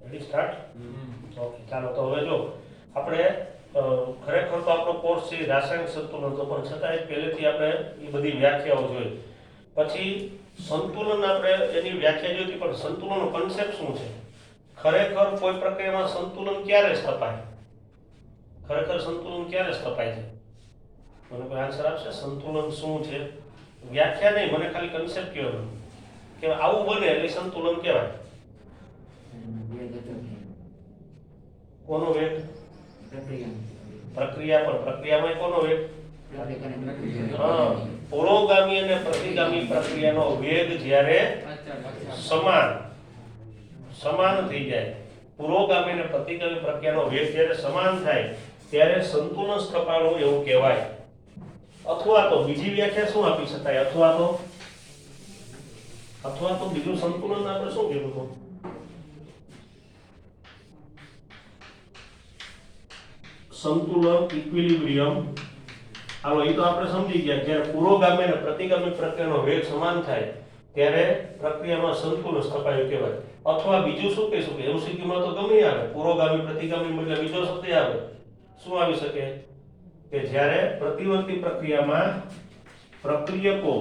Ready start? Okay, ચાલો તો હવે જો આપણે ખરેખર તો આપણો કોર્સ છે રાસાયણિક સંતુલન, તો પણ છતાંય પહેલેથી આપણે એ બધી વ્યાખ્યાઓ જોઈ. પછી સંતુલન આપણે એની વ્યાખ્યા જોઈ, પણ સંતુલનનો કન્સેપ્ટ શું છે? ખરેખર કોઈ પ્રક્રિયામાં સંતુલન ક્યારે સ્થપાય? ખરેખર સંતુલન ક્યારે સ્થપાય છે? મને કોઈ આન્સર આપશે? સંતુલન શું છે? વ્યાખ્યા નહીં, મને ખાલી કન્સેપ્ટ કહો કે આવું બને એટલે સંતુલન કહેવાય. કોનો વેગ? પ્રક્રિયા. પણ પ્રક્રિયામાં કોનો વેગ? હા, પુરોગામી અને પ્રતિગામી પ્રક્રિયાનો વેગ જ્યારે સમાન થઈ જાય, પુરોગામી અને પ્રતિગામી પ્રક્રિયાનો વેગ જ્યારે સમાન થાય ત્યારે સંતુલન સ્થપાયું એવું કહેવાય. અથવા તો બીજી વ્યાખ્યા શું આપી શકાય? અથવા તો બીજું સંતુલન આપણે શું કીધું હતું? સંતુલન, ઇક્વિલિબ્રિયમ. હાલો, એ તો આપણે સમજી ગયા. જ્યારે પુરોગામી અને પ્રતિગામી પ્રક્રિયાનો વેગ સમાન થાય ત્યારે પ્રક્રિયામાં સંતુલન સ્થપાયું કહેવાય. અથવા બીજું શું કહીશું કે એમસીક્યુમાં તો ગમે આવે, પુરોગામી પ્રતિગામી એટલે બીજો શબ્દ આવે. શું આવી શકે? કે જ્યારે પ્રતિવર્તી પ્રક્રિયામાં પ્રક્રિયકો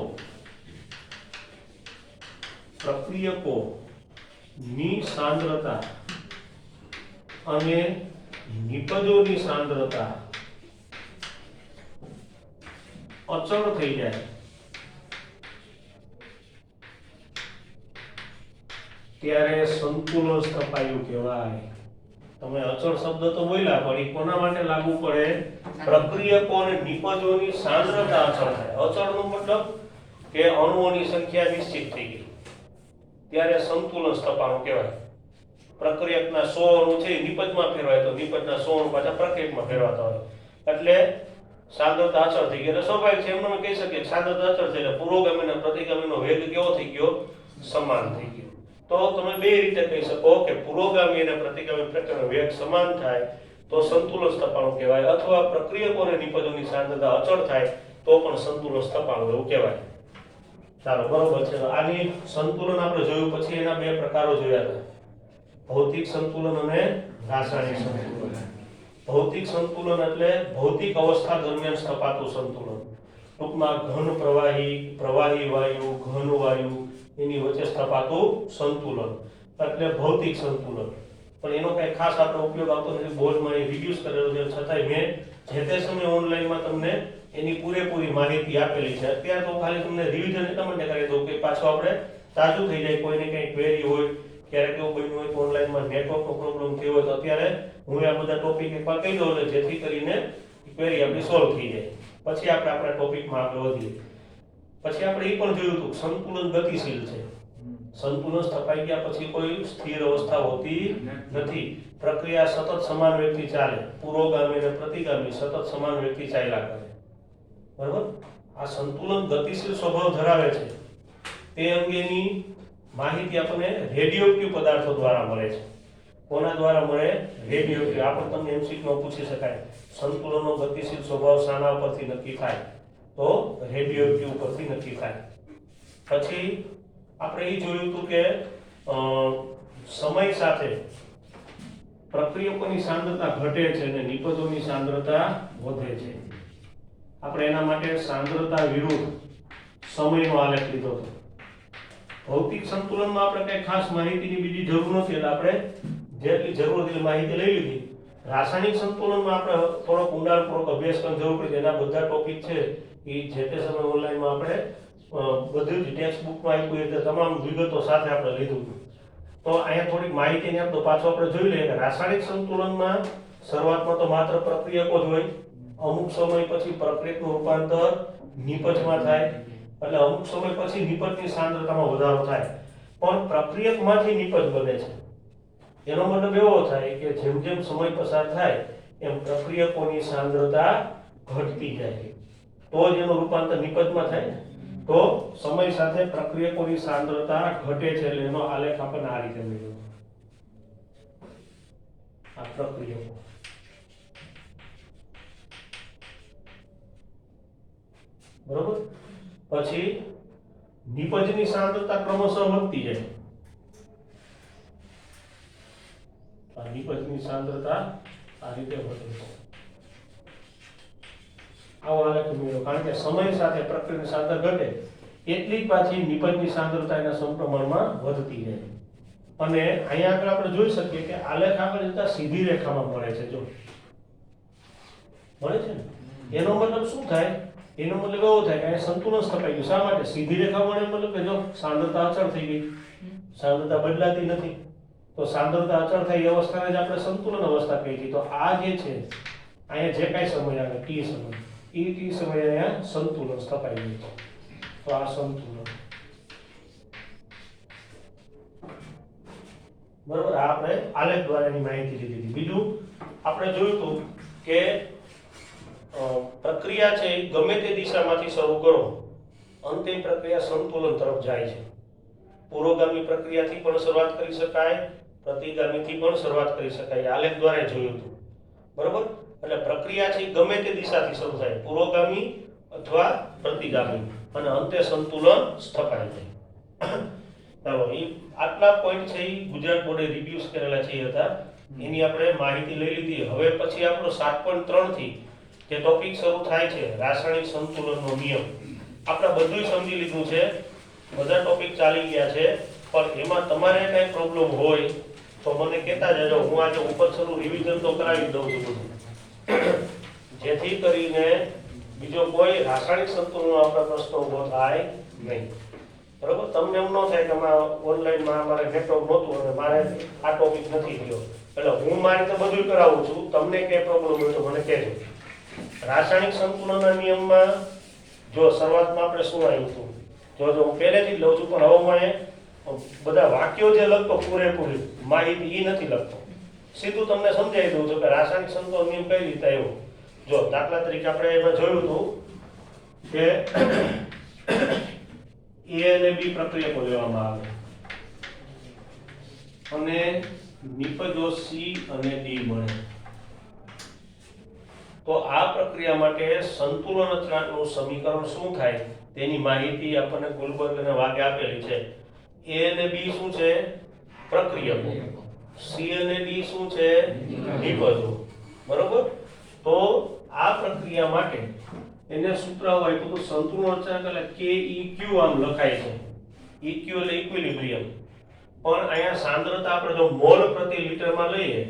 ની સાંદ્રતા અને નિપજોની સાંદ્રતા અચળ થઈ જાય ત્યારે સંતુલન સ્થપાયું કહેવાય. તમે અચળ શબ્દ તો બોલ્યા, પણ એ કોના માટે લાગુ પડે? પ્રક્રિયકો અને નિપજોની સાંદ્રતા અચળ થાય. અચળનો મતલબ કે અણુઓની સંખ્યા નિશ્ચિત થઈ ગઈ ત્યારે સંતુલન સ્થપાયું કહેવાય. પ્રક્રિયકના 100 અણુ છે નિપજમાં ફેરવાય તો નિપજના 100 અણુ પાછા પ્રક્રિયકમાં ફેરવાતા હોય એટલે સાંદ્રતા અચળ થઈ ગઈ. એટલે સ્વાભાવિક છે, એમ કહી શકીએ સાંદ્રતા અચળ થઈ એટલે પુરોગામી અને પ્રતિગામીનો વેગ કેવો થઈ ગયો? સમાન થઈ ગયો. તો તમે બે રીતે કહી શકો કે પુરોગામી અને પ્રતિગામી પ્રક્રિયાનો વેગ સમાન થાય તો સંતુલન સ્થપાયું કહેવાય, અથવા પ્રક્રિયકો અને નિપજોની સાંદ્રતા અચળ થાય તો પણ સંતુલન સ્થપાયું એવું કહેવાય. ચાલો, બરોબર છે. આની સંતુલન આપણે જોયું. પછી એના બે પ્રકારો જોયા હતા, ભૌતિક સંતુલન અને રાસાયણિક સંતુલન. ભૌતિક સંતુલન એટલે ભૌતિક અવસ્થા દરમિયાન સ્થપાતું સંતુલન. ટૂંકમાં ઘન પ્રવાહી, પ્રવાહી વાયુ, ઘન વાયુ એની વચ્ચે સ્થપાતું સંતુલન એટલે ભૌતિક સંતુલન. પણ એનો કઈ ખાસ આપણો ઉપયોગ આવતો નથી. બોર્ડમાં એ રિડ્યુસ કરેલો છે, છતાંય મેં જે તે સમયે ઓનલાઈનમાં તમને એની પૂરેપૂરી માહિતી આપેલી છે. અત્યારે તો ખાલી તમને રિવિઝન એટલા માટે કરી દઉં કે પાછું આપણે તાજું થઈ જાય. કોઈને કંઈ ક્વેરી હોય, ક્યારેક એવું બન્યું હોય કે ઓનલાઈનમાં નેટવર્કનો પ્રોબ્લેમ થયો હોય તો અત્યારે હું આ બધા ટોપિક એકવાર કહી દઉં એટલે જેથી કરીને ક્વેરી આપણી સોલ્વ થઈ જાય. પછી આપણે આપણા ટોપિકમાં આગળ વધીએ. પછી આપણે એ પણ જોયું હતું સંતુલન ગતિશીલ છે. સંતુલન સ્થપાઈ ગયા પછી કોઈ સ્થિર અવસ્થા હોતી નથી. પ્રક્રિયા સતત સમાન વેગથી ચાલે. પુરોગામી અને પ્રતિગામી સતત સમાન વેગથી ચાલ્યા કરે. બરાબર? આ સંતુલન ગતિશીલ સ્વભાવ ધરાવે છે તે અંગેની માહિતી આપણને રેડિયોએક્ટિવ પદાર્થો દ્વારા મળે છે. કોના દ્વારા મળે? રેડિયોએક્ટિવ. આ પણ તમને એમસીક્યુમાં પૂછી શકાય, સંતુલનનો ગતિશીલ સ્વભાવ શાના પરથી નક્કી થાય? તો રેડિયોએક્ટિવ પરથી નક્કી થાય. પછી આપણે એ જોયું હતું કે સમય સાથે પ્રક્રિયકોની સાંદ્રતા ઘટે છે અને નિપજોની સાંદ્રતા વધે છે. આપણે એના માટે સાંદ્રતા વિરુદ્ધ સમયનો આલેખ લીધો હતો. ભૌતિક સંતુલનમાં આપણે કઈ ખાસ માહિતીની બીજી જરૂર નથી એટલે આપણે જેટલી જરૂર હતી માહિતી લઈ લીધી. રાસાયણિક સંતુલનમાં આપણે થોડોક ઊંડાણપૂર્વક અભ્યાસ કરવાની જરૂર પડી. એના બધા ટોપિક છે એ જે તે સમય ઓનલાઈનમાં આપણે બધી જ ટેક્સ્ટ બુકમાં આપ્યું એટલે તમામ વિગતો સાથે આપણે લીધું. તો અહીંયા થોડીક માહિતીની આપ તો પાછો આપણે જોઈ લઈએ કે રાસાયણિક સંતુલનમાં શરૂઆતમાં તો માત્ર પ્રક્રિયકો જ હોય. અમુક સમય પછી પ્રક્રિયકનું રૂપાંતર નિપજમાં થાય એટલે અમુક સમય પછી નિપજની સાંદ્રતામાં વધારો થાય. પણ પ્રક્રિયકમાંથી નિપજ બને છે. એનો મતલબ એવો થાય કે જેમ જેમ સમય પસાર થાય એમ પ્રક્રિયકોની સાંદ્રતા ઘટતી જાય તો જ એનું રૂપાંતર નિપજમાં થાય. તો સમય સાથે પ્રક્રિયકોની સાંદ્રતા ઘટે છે એટલે એનો આલેખ આપણને આ રીતે મળ્યો. આ પ્રક્રિયકો બરોબર. પછી નિપજની સાંદ્રતા ક્રમશઃ વધતી જાય. નિપજની સાંદ્રતા આ રીતે વધે છે. આવો આલેખ મેળવો, કારણ કે સમય સાથે પ્રક્રિયાની સાંદ્રતા ઘટે એટલી જ પાછી નિપજની સાંદ્રતા એના સમપ્રમાણમાં વધતી જાય. અને અહીંયા આગળ આપણે જોઈ શકીએ કે આલેખ આગળ જતા સીધી રેખામાં મળે છે. જો મળે છે ને, એનો મતલબ શું થાય? એનો મતલબ એવો થાય કે અહીંયા સંતુલન સ્થપાઈ ગયું. શા માટે? સીધી રેખા મળે મતલબ કે જો સાંદ્રતા અચળ થઈ ગઈ, સાંદ્રતા બદલાતી નથી. તો સાંદ્રતા અચળ થઈ એ અવસ્થાને જ આપણે સંતુલન અવસ્થા કહીએ છીએ. તો આ જે છે અહીંયા જે કાંઈ સમય આવે ટી સમય, એ ટી સમયે અહીંયા સંતુલન સ્થપાઈ ગયું છે. તો આ સંતુલન, બરોબર. આપણે આલેખ દ્વારા એની માહિતી લીધી હતી. બીજું આપણે જોયું હતું કે પ્રક્રિયા છે એ ગમે તે દિશામાંથી શરૂ કરો, અંતે પ્રક્રિયા સંતુલન તરફ જાય છે. પુરોગામી પ્રક્રિયાથી પણ શરૂઆત કરી શકાય, પ્રતિગામીથી પણ શરૂઆત કરી શકાય. આલેખ દ્વારા જોયું હતું, બરોબર. એટલે પ્રક્રિયા છે એ ગમે તે દિશાથી શરૂ થાય, પુરોગામી અથવા પ્રતિગામી, અને અંતે સંતુલન સ્થપાય છે. ચાલો, એ આટલા પોઈન્ટ છે એ ગુજરાત બોર્ડે રિવ્યુઝ કરેલા છે એ હતા, એની આપણે માહિતી લઈ લીધી. હવે પછી આપણો 7.3 થી જે ટોપિક શરૂ થાય છે રાસાયણિક સંતુલનનો નિયમ, આપણે બધું સમજી લીધું છે, બધા ટોપિક ચાલી ગયા છે. પણ એમાં તમારે કઈ પ્રોબ્લેમ હોય તો મને કહેતા જજો. હું આજે ઉપર છેલ્લું રિવિઝન તો કરાવી દઉં છું બધું, જેથી કરીને બીજો કોઈ રાસાયણિક સંતુલનનો આપણા પ્રશ્ન ઉભો થાય નહીં, બરોબર. તમને એમ ન થાય કે ઓનલાઈનમાં મારે નેટવર્ક નહોતું અને મારે આ ટોપિક નથી થયો, એટલે હું મારી રીતે બધું કરાવું છું. તમને કઈ પ્રોબ્લેમ હોય તો મને કહેજો. રાસાયણિક સંતુલનના નિયમમાં જો શરૂઆતમાં આપણે શું આવ્યું હતું, જો હું પહેલેથી જ લઉં છું, પણ હવે હું બધા વાક્યો જે લખતો પૂરેપૂરી માહિતી એ નથી લખતો, સીધું તમને સમજાવી દઉં છું કે રાસાયણિક સંતુલન નિયમ કઈ રીતે આવ્યો. જો દાખલા તરીકે આપણે એમાં જોયું હતું કે A અને B પ્રક્રિયકો લેવામાં આવે અને નિપજો C અને D મળે. તો આ પ્રક્રિયા માટે સંતુલન અચળાંકનું સમીકરણ શું થાય તેની માહિતી આપણને ગુલબર્ગ અને વાગે આપેલી છે. A અને B શું છે? પ્રક્રિયકો. C અને D શું છે? નિપજો. બરોબર. તો આ પ્રક્રિયા માટે એને સૂત્ર આપ્યું તો સંતુલન અચળાંક એટલે KEQ આમ લખાય છે. EQ એટલે ઇક્વિલિબ્રિયમ. પણ અહીંયા સાંદ્રતા આપણે જો મોલ પ્રતિ લિટરમાં લઈએ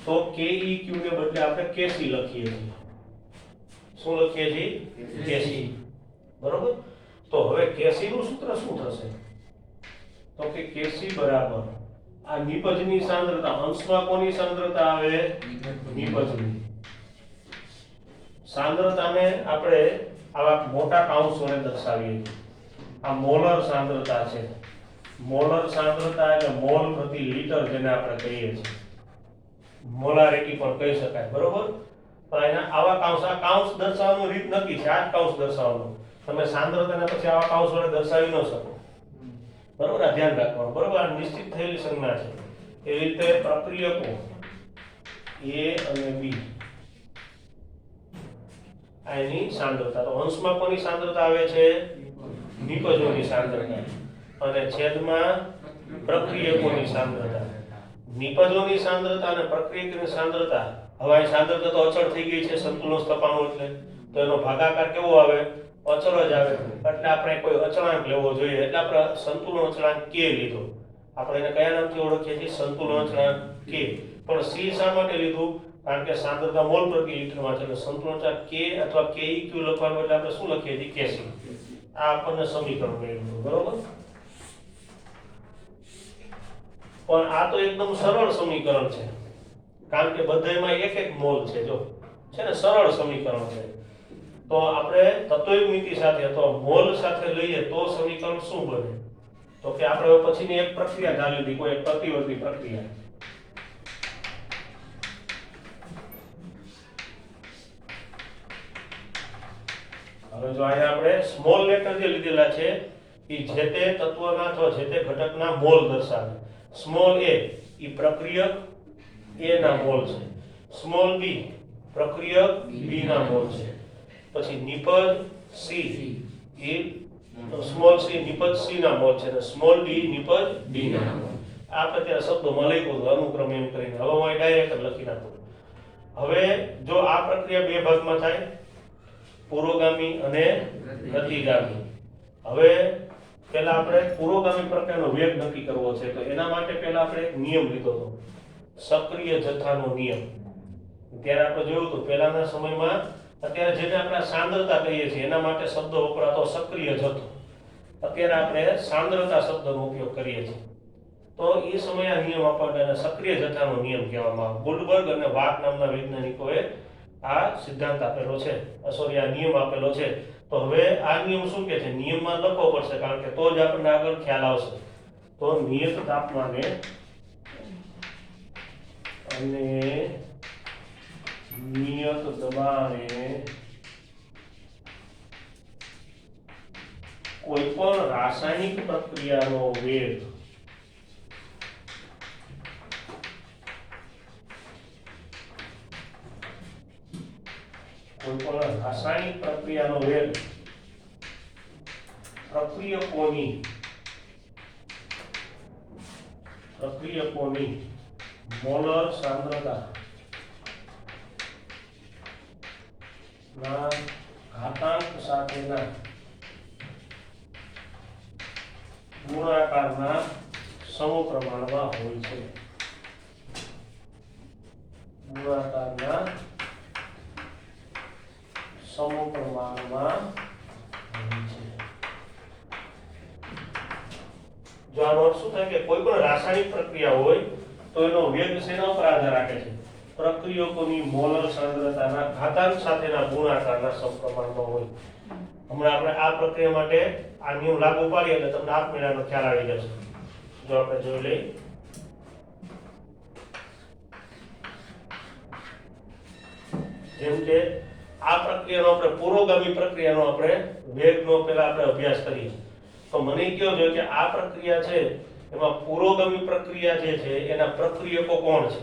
તો KEQ ને બદલે આપણે KC લખીએ છીએ. શું લખીએ છીએ? KC. બરોબર. તો હવે KC નું સૂત્ર શું થશે? તો કે KC બરાબર આ નિપજની સાંદ્રતા, અંશમાં કોની સાંદ્રતા આવે? નિપજની સાંદ્રતાને આપણે આવા મોટા કૌંસ વડે દર્શાવીએ છીએ. આ મોલર સાંદ્રતા છે. મોલર સાંદ્રતા એટલે મોલ પ્રતિ લિટર જેને આપણે કહીએ છીએ, મોલારિટી પણ કહી શકાય, બરોબર. પણ એના આવા કૌંસ, આ કૌંસ દર્શાવવાનું રીત નક્કી છે, આ જ કૌંસ દર્શાવવાનું. તમે સાંદ્રતાને પછી આવા કૌંસ વડે દર્શાવી ન શકો, બરોબર. આ ધ્યાન રાખવાનું, બરોબર. આ નિશ્ચિત થયેલી સંજ્ઞા છે. એવી રીતે પ્રક્રિયકો A અને B આની સાંદ્રતા, તો અંશમાં કોની સાંદ્રતા આવે છે? નિપજોની સાંદ્રતા, અને છેદમાં પ્રક્રિયકોની સાંદ્રતા. નિપજોની સાંદ્રતા અને પ્રક્રિયકોની સાંદ્રતા, હવે આ સાંદ્રતા તો અચળ થઈ ગઈ છે સંતુલન સ્થપાનું, એટલે તો એનો ભાગાકાર કેવો આવે? અચળ જ આવે. એટલે આપણે કોઈ અચળાંક લેવો જોઈએ, એટલે આપણે સંતુલન અચળાંક K લીધો. આપણે એને કયા નામથી ઓળખીએ છીએ? સંતુલન અચળાંક K. પણ C શા માટે લીધું? કારણ કે સાંદ્રતા મોલ પ્રતિ લિટરમાં છે, એટલે સંતુલન અચળાંક K અથવા KEQ લખવાનું, એટલે આપણે શું લખીએ છીએ? KC. આ આપણને સમીકરણ મળ્યું, બરોબર. પણ આ તો એકદમ સરળ સમીકરણ છે, કારણ કે બધાયમાં એક એક મોલ છે. જો છે ને, સરળ સમીકરણ છે. તો આપણે તત્વયુગ્મિતિ સાથે અથવા મોલ સાથે લઈએ તો સમીકરણ શું બને? તો કે આપણે હવે પછીની એક પ્રક્રિયા ધારી લીધી, કોઈ એક પ્રતિવર્તી પ્રક્રિયા. હવે જો અહીંયા આપણે સ્મોલ લેટર જે લીધેલા છે એ જે તે તત્વના અથવા જે તે ઘટકના મોલ દર્શાવે. સ્મોલ a એ પ્રક્રિયક A ના મોલ છે, સ્મોલ b પ્રક્રિયક B ના મોલ છે, પછી નિપજ C એ સ્મોલ c નિપજ C ના મોલ છે, અને સ્મોલ d નિપજ D ના મોલ. આપણે ત્યાં શબ્દોમાં લખ્યું હતું અનુક્રમ એમ કરીને. હવે હું ડાયરેક્ટ લખી નાખું. હવે જો આ પ્રક્રિયા બે ભાગમાં થાય, પુરોગામી અને ગતિગામી. હવે પહેલા આપણે પુરોગામી પ્રક્રિયાનો વેગ નક્કી કરવો છે, તો એના માટે પહેલા આપણે એક નિયમ લીધો હતો, સક્રિય જથ્થાનો નિયમ. ત્યારે આપણે જોયું હતું પહેલાના સમયમાં, અત્યારે જેને આપણે સાંદ્રતા કહીએ છીએ એના માટે શબ્દ વપરાતો સક્રિય જથ્થો, અત્યારે આપણે સાંદ્રતા શબ્દનો ઉપયોગ કરીએ છીએ. તો એ સમયે આ નિયમ આપણને સક્રિય જથ્થાનો નિયમ કહેવામાં આવે. ગુલ્ડબર્ગ અને વાક નામના વૈજ્ઞાનિકોએ આ સિદ્ધાંત આપેલો છે, સોરી આ નિયમ આપેલો છે. તો હવે આ નિયમ શું કહે છે, નિયમમાં લખવો પડશે, કારણ કે તો જ આપણને આગળ ખ્યાલ આવશે. તો નિયત તાપમાને અને નિયત દબાણે કોઈ પણ રાસાયણિક પ્રક્રિયાનો વેગ પ્રક્રિયકોની મોલર સાંદ્રતા ના ઘાતાંક સાથેના ગુણાકારના સમપ્રમાણમાં હોય છે. ગુણાકારના સમપ્રમાણમાં હોય છે. જો આનો અર્થ શું થાય કે કોઈ પણ રાસાયણિક પ્રક્રિયા હોય તો એનો વેગ શેના ઉપર આધાર રાખે છે, પ્રક્રિયકોની મોલર સાંદ્રતાના ઘાતાંક સાથેના ગુણાકારના સમપ્રમાણમાં હોય. હમણાં આપણે આ પ્રક્રિયા માટે આ નિયમ લાગુ પાડીએ એટલે તમને આપમેળાનો ખ્યાલ આવી જશે. જો આપણે જોઈ લઈએ, જેમ કે આ પ્રક્રિયાનો આપણે પુરોગામી પ્રક્રિયાનો આપણે વેગનો પહેલા આપણે અભ્યાસ કરીએ. તો મને કયો છે કે આ પ્રક્રિયા છે એમાં પુરોગામી પ્રક્રિયા જે છે એના પ્રક્રિયકો કોણ છે?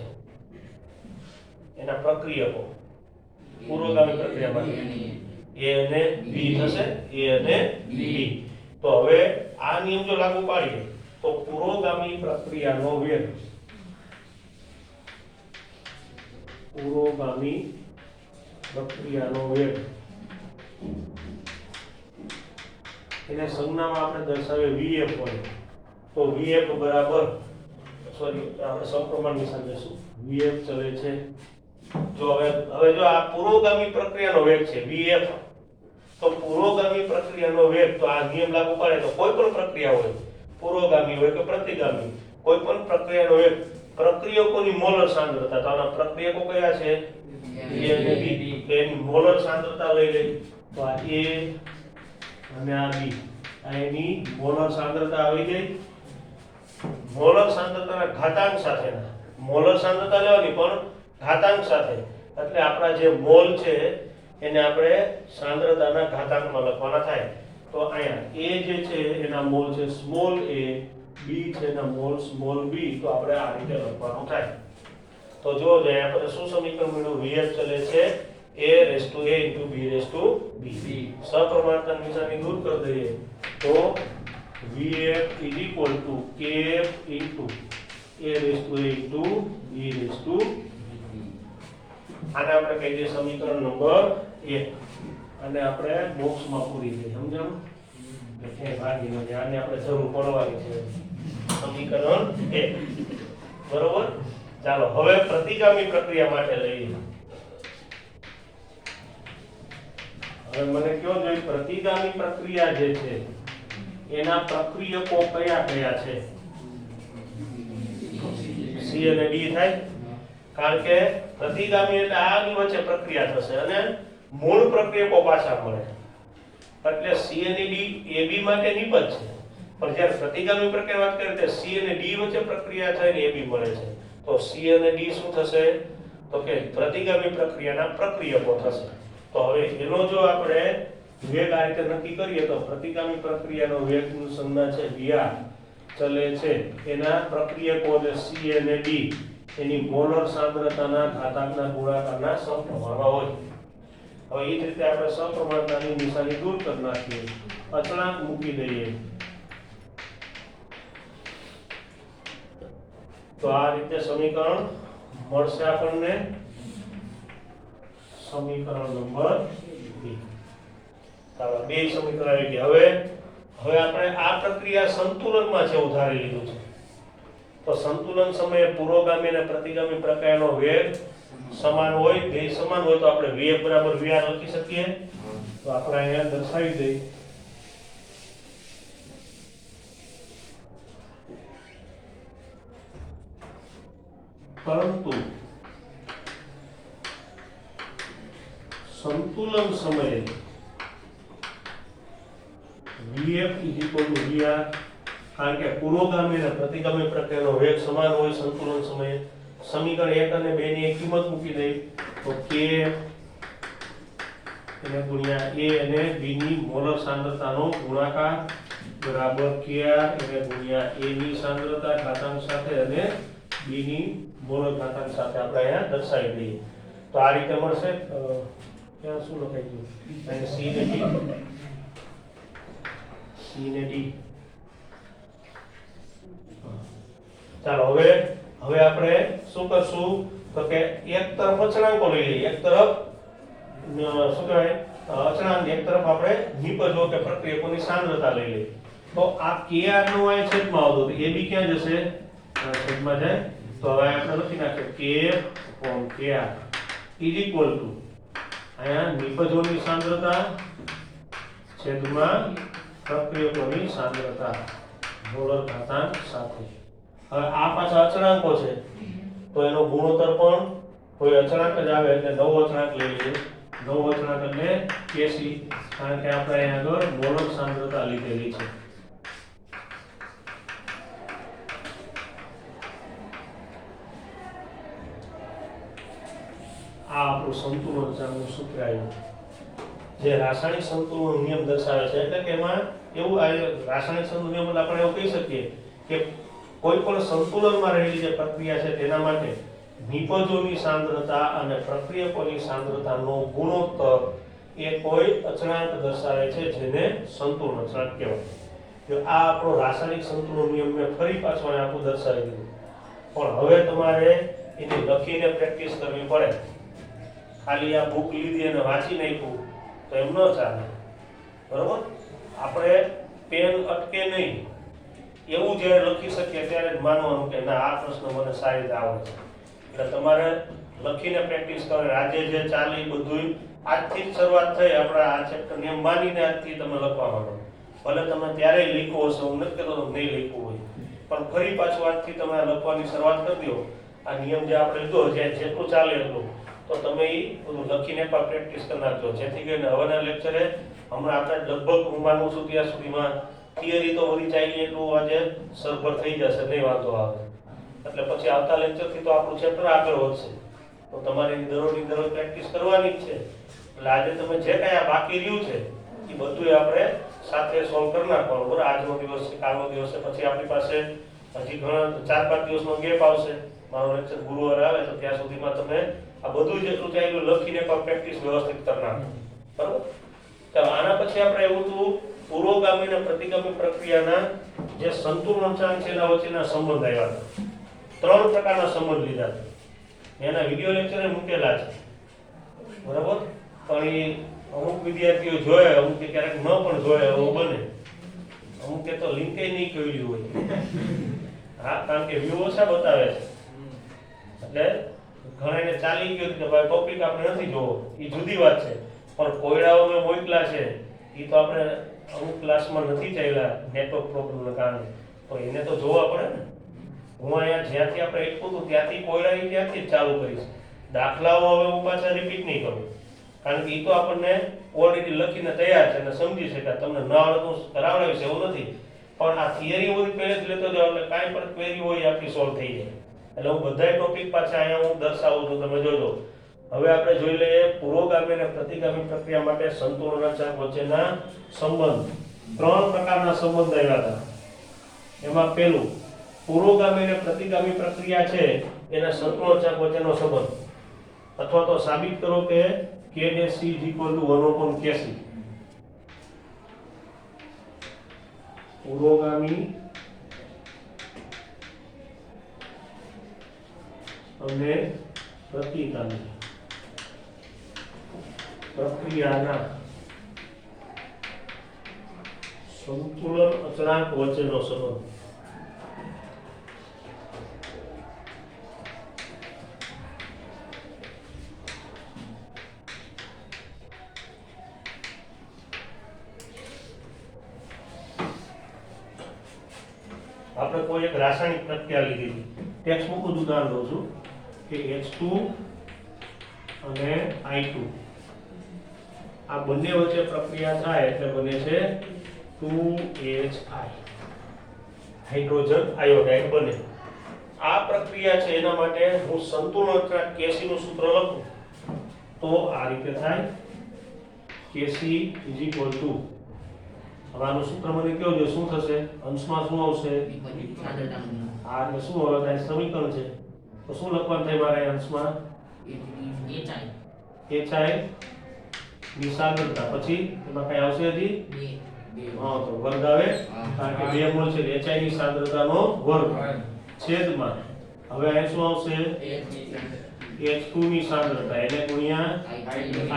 એના પ્રક્રિયકો પુરોગામી પ્રક્રિયા માટે A અને B થશે, A અને B. તો હવે આ નિયમ જો લાગુ પાડીએ તો પુરોગામી પ્રક્રિયાનો વેગ એને સંજ્ઞામાં આપણે દર્શાવીએ VF હોય તો VF બરાબર, સોરી આપણે સમપ્રમાણ નિશાન લેશું, VF ચલે છે. જો હવે જો આ પુરોગામી પ્રક્રિયાનો વેગ છે VF, તો પુરોગામી પ્રક્રિયાનો વેગ, તો આ નિયમ લાગુ પડે તો કોઈ પણ પ્રક્રિયા હોય, પુરોગામી હોય કે પ્રતિગામી, કોઈ પણ પ્રક્રિયાનો વેગ, પ્રક્રિયકોની મોલર સાંદ્રતા, તો આના પ્રક્રિયકો કયા છે? A અને B. તો એની મોલર સાંદ્રતા લઈ લઈએ તો આ A અને આ B, આ એની મોલર સાંદ્રતા આવી ગઈ. મોલર સાંદ્રતાના ઘાતાંક સાથેના, મોલર સાંદ્રતા લેવાની પણ ઘાતાંક સાથે, એટલે આપણા જે મોલ છે એને આપણે સાંદ્રતાના ઘાતાંકમાં લખવાના થાય. તો અહીંયા A જે છે એના મોલ છે સ્મોલ a, B છે એના મોલ સ્મોલ b, તો આપણે આ રીતે લખવાનું થાય. તો જો આપણે શું સમીકરણ મળ્યું? VF ચલે છે A into B B. સપ્રમાણતા નિશાની દૂર કરી દઈએ તો VF is equal to KF into A into B. આને આપણે કહી દઈએ સમીકરણ નંબર 1, અને આપણે બોક્સમાં પૂરી દઈએ. સમજાણું? કે ભાગી નથી, આને આપણે જરૂર પડવાની છે. સમીકરણ 1 બરોબર. ચાલો હવે પ્રતિગામી પ્રક્રિયા માટે લઈએ. હવે મને કયો જોઈએ પ્રતિગામી પ્રક્રિયા જે છે એના પ્રક્રિયકો કયા કયા છે? C અને D થાય, કારણ કે પ્રતિગામી એટલે આની વચ્ચે પ્રક્રિયા થશે અને મૂળ પ્રક્રિયકો પાછા મળે, એટલે C અને D AB માટે નિપજ છે, પણ જ્યારે પ્રતિગામી પ્રક્રિયા વાત કરીએ તો C અને D વચ્ચે પ્રક્રિયા થઈને AB મળે છે. તો C અને D શું થશે? તો કે પ્રતિગામી પ્રક્રિયાના પ્રક્રિયકો થશે. તો હવે એનો જો આપણે વેગ આ રીતે નક્કી કરીએ તો પ્રતિગામી પ્રક્રિયાનો વેગનું સંજ્ઞા છે VR ચલે છે, એના પ્રક્રિયકો એટલે C અને D એની મોલર સાંદ્રતાના ઘાતાંકના ગુણાકારના સમપ્રમાણમાં હોય. હવે એ જ રીતે આપણે સમપ્રમાણતાની નિશાની દૂર કરી નાખીએ, અચળાંક મૂકી દઈએ તો આ રીતે સમીકરણ મળશે આપણને, સમીકરણ નંબર 2. ચાલો બે સમીકરણ આવી ગયા. હવે આપણે આ પ્રક્રિયા સંતુલનમાં છે એવું ધારી લીધું છે. તો સંતુલન સમયે પુરોગામી અને પ્રતિગામી પ્રક્રિયાનો વેગ સમાન હોય, બે સમાન હોય તો આપણે વેગ બરાબર vr લખી શકીએ. તો આપણે અહીંયા દર્શાવી દઈએ. પરંતુ સંતુલન સમયે vf vr, કારણ કે પુરોગામી અને પ્રતિગામી પ્રક્રિયાનો વેગ સમાન હોય સંતુલન સમયે. સમીકરણ 1 અને 2 ની એક કિંમત મૂકી દઈ તો k એને ગુણ્યા a અને b ની મોલર સાંદ્રતાનો ગુણાકાર બરાબર kr એને ગુણ્યા a ની સાંદ્રતા ઘાતાંક સાથે અને b ની મોલર ઘાતાંક સાથે આપણે અહીંયા દર્શાવી દઈએ. તો આ રીતે મળશે. ત્યાં શું લખાઈ ગયું? અહીં c ને d. ચાલો હવે આપણે શું કરશું તો કે એક તરફ અચળાંકો લઈ લઈએ, એક તરફ શું કહેવાય અચળાંક, એક તરફ આપણે નિપજો કે પ્રક્રિયકોની સાંદ્રતા લઈ લઈએ. તો આ kr નો આ છેદમાં આવતો તો ab ક્યાં જશે? છેદમાં જાય. તો હવે આપણે લખી નાખીએ k/kr ઇઝ ઇક્વલ ટુ અહીંયા નિપજોની સાંદ્રતા છેદમાં પ્રક્રિયકોની સાંદ્રતા મોલર ઘાતાંક સાથે. હવે આ પાછા અચળાંકો છે તો એનો ગુણોત્તર પણ કોઈ અચળાંક જ આવે એટલે નવો અચળાંક લઈ લઈએ. નવો અચળાંક એટલે kc, કારણ કે આપણે અહીંયા આગળ મોલર સાંદ્રતા લીધેલી છે. આ આપણું સંતુલન અચળાંકનું સૂત્ર આવ્યું જે રાસાયણિક સંતુલન નિયમ દર્શાવે છે. એટલે કે એમાં એવું રાસાયણિક સંતુલન નિયમ એટલે આપણે એવું કહી શકીએ કે કોઈ પણ સંતુલનમાં રહેલી જે પ્રક્રિયા છે તેના માટે નિપજોની સાંદ્રતા અને પ્રક્રિયકોની સાંદ્રતાનો ગુણોત્તર એ કોઈ અચળાંક દર્શાવે છે જેને સંતુલન અચળાંક કહેવાય. તો આ આપણો રાસાયણિક સંતુલન નિયમ મેં ફરી પાછો આપણું દર્શાવી દીધું. પણ હવે તમારે એની લખીને પ્રેક્ટિસ કરવી પડે. ખાલી આ બુક લીધી અને વાંચી નાખ્યું તો એમ ન ચાલે, બરોબર? આપણે પેન અટકે નહીં એવું જ્યારે લખી શકીએ ત્યારે જ માનવાનું કે ના આ પ્રશ્ન મને સારી રીતે આવડે છે. એટલે તમારે લખીને પ્રેક્ટિસ કરો. આજે જે ચાલે બધું આજથી જ શરૂઆત થઈ. આપણે આ ચેપ્ટર નિયમ માનીને આજથી તમે લખવા માંડો. ભલે તમે ત્યારે લખ્યું હશે, હું નથી કહેતો તમે નહીં લખ્યું હોય, પણ ફરી પાછું આજથી તમે લખવાની શરૂઆત કરી દો. આ નિયમ જે આપણે લીધો જેટલું ચાલે એટલું તો તમે એ બધું લખીને પણ પ્રેક્ટિસ કરી નાખજો, જેથી કરીને હવેના લેક્ચરે હમણાં આપણે લગભગ હું માનું છું ત્યાં સુધીમાં થિયરી તો બધી ચાલી એટલું આજે સરભર થઈ જશે, નહીં વાંધો આવે. એટલે પછી આવતા લેક્ચરથી તો આપણું ચેપ્ટર આગળ વધશે. તો તમારે દરરોજ પ્રેક્ટિસ કરવાની જ છે. એટલે આજે તમે જે કાંઈ આ બાકી રહ્યું છે એ બધું આપણે સાથે સોલ્વ કરી નાખવાનું, બરાબર? આજનો દિવસ છે, કાલનો દિવસ છે, પછી આપણી પાસે હજી ઘણા 4-5 દિવસનો ગેપ આવશે. મારો લેક્ચર ગુરુવારે આવે તો ત્યાં સુધીમાં તમે આ બધું જેટલું ચાલ્યું લખીને પણ પ્રેક્ટિસ વ્યવસ્થિત કરી નાખો, બરાબર? ચાલો આના પછી આપણે એવું હતું પુરોગામી અને પ્રતિગામી પ્રક્રિયાના જે સંતુલન અચળાંક છે એના વચ્ચેના સંબંધ આવ્યા હતા. 3 પ્રકારના સંબંધ લીધા છે. એના વિડિયો લેક્ચરે મૂકેલા છે, બરાબર? પણ એ અમુક વિદ્યાર્થીઓ જોયા, અમુક ક્યારેક ન પણ જોયા એવું બને. અમુકે તો લિંકે નહીં ખોલ્યું હોય. હા, કારણ કે વ્યૂ ઓછા બતાવે છે. એટલે ઘણાને ચાલી ગયું કે ભાઈ ટોપિક આપણે નથી જોવો, એ જુદી વાત છે. પણ કોયડાઓ મેં મોકલા છે એ તો આપણે અમુક ક્લાસમાં નથી ચાલ્યા નેટવર્ક પ્રોબ્લેમના કારણે, તો એને તો જોવા પડે ને. હું અહીંયા જ્યાંથી આપણે એટલું હતું ત્યાંથી કોયડા ત્યાંથી જ ચાલુ કરીશ. દાખલાઓ હવે હું પાછા રિપીટ નહીં કરું, કારણ કે એ તો આપણને ઓલરેડી લખીને તૈયાર છે અને સમજી શકાય. તમને ન આવડતું કરાવડાવીશ એવું નથી, પણ આ થિયરી હોય પહેલે જ લેતો જાવ એટલે કાંઈ પણ ક્વેરી હોય આપણી સોલ્વ થઈ જાય. એટલે હું બધાય ટોપિક પાછા અહીંયા હું દર્શાવું છું, તમે જોજો. હવે આપણે જોઈ લઈએ પુરોગામી અને પ્રતિગામી પ્રક્રિયા માટે સંતુલન અચળાંક વચ્ચેના સંબંધ. 3 પ્રકારના સંબંધ આવ્યા હતા. એમાં પહેલું પુરોગામી અને પ્રતિગામી પ્રક્રિયા છે એના સંતુલન અચળાંક વચ્ચેનો સંબંધ, અથવા તો સાબિત કરો કે k∆c = 1/kc. પુરોગામી અને પ્રતિગામી પ્રક્રિયાના સંતુલન અચળાંક વચ્ચેનો સંબંધ. આપણે કોઈ એક રાસાયણિક પ્રક્રિયા લીધી, ટેક્સ્ટ બુક ઉદાહરણ દઉં છું કે H2 અને I2 આ બંને વચ્ચે પ્રક્રિયા થાય એટલે બને છે 2HI, હાઇડ્રોજન આયોડાઇડ બને. આ પ્રક્રિયા છે એના માટે હું સંતુલન અચળાંક Kc નું સૂત્ર લખું તો આ રીતે થાય Kc હવે આનું સૂત્ર મને કહો જો શું થશે, અંશમાં શું આવશે, આ એટલે શું હવે થાય સમીકરણ છે તો શું લખવાનું થાય મારે અંશમાં HI ની સાંદ્રતા, પછી એમાં કઈ આવશે હજી હા તો વર્ગ આવે કારણ કે 2 મોલ છે HI ની સાંદ્રતાનો વર્ગ છેદમાં હવે આ શું આવશે H2 ની સાંદ્રતા એને ગુણ્યા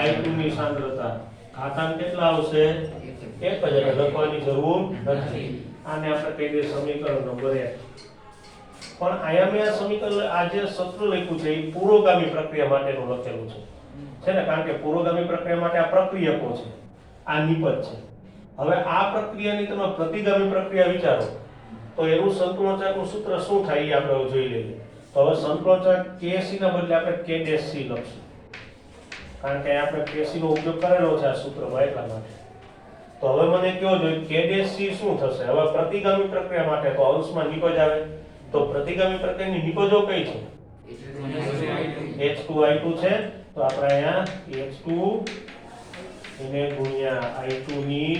I2 ની સાંદ્રતા, ઘાતાંક કેટલા આવશે 1 જ, લખવાની જરૂર નથી. આને આપણે કહી દઈએ સમીકરણ નંબર 1. પણ આયા મેં આ સમીકરણ આ જે સૂત્ર લખ્યું છે એ પુરોગામી પ્રક્રિયા માટેનું લખેલું છે ને, કારણ કે પુરોગામી પ્રક્રિયા માટે આ પ્રક્રિયકો છે, આ નિપજ છે. હવે આ પ્રક્રિયાની તમે પ્રતિગામી પ્રક્રિયા વિચારો તો એનું સંતુલન અચળાંકનું સૂત્ર શું થાય એ આપણે જોઈ લઈએ. તો હવે સંતુલન અચળાંક Kc ના બદલે આપણે Kc લખશું કારણ કે આપણે Kc નો ઉપયોગ કરેલો છે આ સૂત્રમાં એટલા માટે. તો હવે મને કહો જો Kc શું થશે, હવે પ્રતિગામી પ્રક્રિયા માટે તો અંશમાં નિપજ આવે તો પ્રતિગામી પ્રક્રિયાની નિપજો કઈ છે H2I2 છે તો આપણે અહીંયા H2 એને ગુણ્યા I2 ની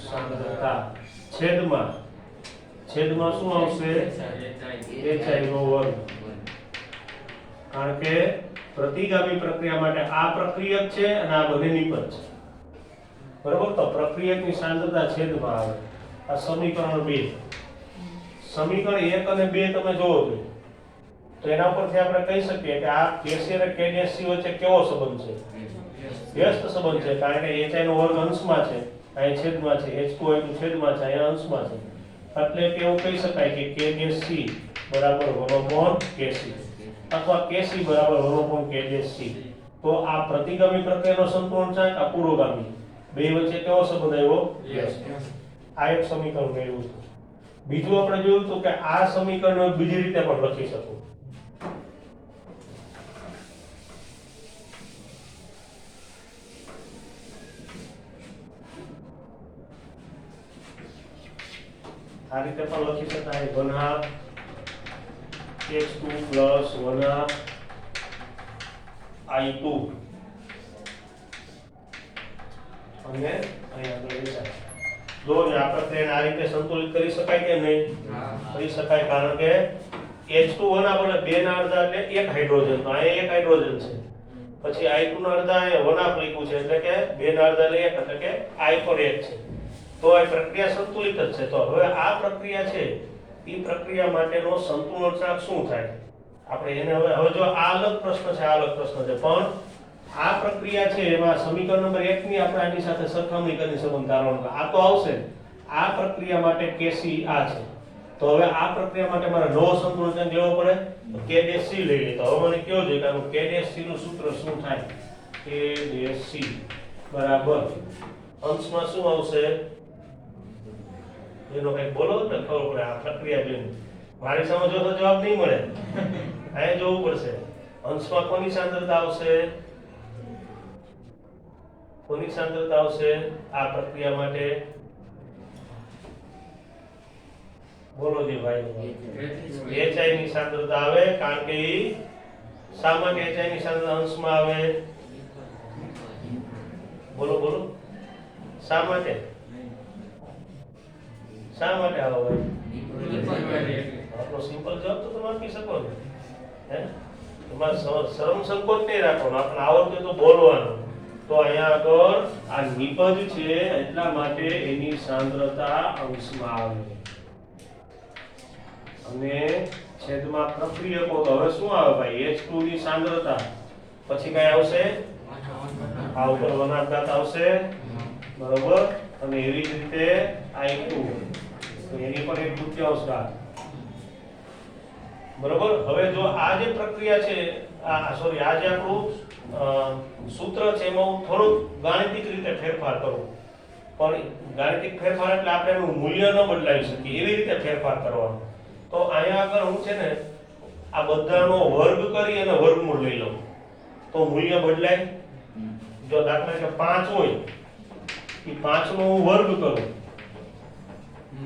સાંદ્રતા છેદમાં શું આવશે HI નો વર્ગ, કારણ કે પ્રતિગામી પ્રક્રિયા માટે આ પ્રક્રિયક છે અને આ બંને નિપજ છે બરોબર. તો પ્રક્રિયકની સાંદ્રતા છેદમાં આવે આ સમીકરણ 2. સમીકરણ 1 અને 2 તમે જોવો છો તો એના પરથી આપણે કહી શકીએ કે આ Kc અને Kc વચ્ચે કેવો સંબંધ છે, વ્યસ્ત સંબંધ છે કારણ કે HI નો વર્ગ અંશમાં છે, અહીં છેદમાં છે, H2I2 છેદમાં છે, અહીં અંશમાં છે એટલે કે એવું કહી શકાય કે Kc બરાબર 1/Kc અથવા Kc બરાબર 1/Kc. તો આ પ્રતિગામી પ્રક્રિયાનો સંતુલન અચળાંક, આ પુરોગામી, બે વચ્ચે કેવો સંબંધ આવ્યો વ્યસ્ત. આ એક સમીકરણ મેળવ્યું છે. બીજું આપણે જોયું તો કે આ સમીકરણ બીજી રીતે પણ લખી શકો. આ રીતે પણ લખી શકાય 1/2 H2 plus 1/2 I2 અને અહીંયા આગળ દેખાય જો આ પ્રક્રિયાને આ રીતે સંતુલિત કરી શકાય કે નહીં કરી શકાય કારણ કે H2O ના બદલે 2 ના અડધા એટલે 1 હાઇડ્રોજન, તો અહીંયા 1 હાઇડ્રોજન છે, પછી I2 ના અડધા અહીંયા 1/2 લખ્યું છે એટલે કે 2 ના અડધા એટલે 1 એટલે કે I પર 1 છે તો આ પ્રક્રિયા સંતુલિત જ છે. તો હવે આ પ્રક્રિયા છે એ પ્રક્રિયા માટેનો સંતુલન અચળાંક શું થાય આપણે એને હવે જો આ અલગ પ્રશ્ન છે, આ અલગ પ્રશ્ન છે, પણ આ પ્રક્રિયા છે એમાં સમીકરણ નંબર 1 ની આપણે આની સાથે સરખામણી કરીને સંબંધ ધારવાનો આ તો આવશે. આ પ્રક્રિયા માટે Kc આ છે તો હવે આ પ્રક્રિયા માટે મારે નવો સંતુલન અચળાંક લેવો પડે તો Kc લઈ લે. તો હવે મને કયો જોઈએ કે Kc નું સૂત્ર શું થાય, Kc બરાબર અંશમાં શું આવશે એનો કઈ બોલો ને ખબર પડે. આ પ્રક્રિયા જોઈને મારી સામે જો તો જવાબ નહીં મળે, અહીંયા જોવું પડશે. અંશમાં કોની સાંદ્રતા આવશે, કોની સાંદ્રતા આવશે આ પ્રક્રિયા માટે બોલો જી ભાઈ. HI ની સાંદ્રતા આવે કારણ કે ઈ સામાન્ય HI ની સાંદ્રતા અંશમાં આવે. બોલો બોલો શા માટે આવે ભાઈ? આપણો સિમ્પલ જવાબ તો તમે આપી શકો ને, હે તમારે શરમ સંકોચ નહીં રાખવાનો, આપણે આવડતું તો બોલવાનું. તો અહીંયા આગળ આ નિપજ છે એટલા માટે એની સાંદ્રતા અંશમાં આવે અને છેદમાં પ્રક્રિયકો. તો હવે શું આવે ભાઈ? H2 ની સાંદ્રતા પછી કઈ આવશે? આ ઉપર વનાંકઘાત આવશે, બરોબર. અને એવી જ રીતે I2 તો એની પણ 1/2 ઘાત, બરોબર. હવે જો આ જે પ્રક્રિયા છે, આ સોરી આ જે આપણું સૂત્ર છે એમાં હું થોડુંક ગાણિતિક રીતે ફેરફાર કરું, પણ ગાણિતિક ફેરફાર એટલે આપણે એનું મૂલ્ય ન બદલાવી શકીએ એવી રીતે ફેરફાર કરવાનો. તો અહીંયા આગળ હું છે ને આ બધાનો વર્ગ કરી અને વર્ગમૂળ લઈ લઉં તો મૂલ્ય બદલાય. જો દાખલા કે 5 હોય એ 5 નો હું વર્ગ કરું,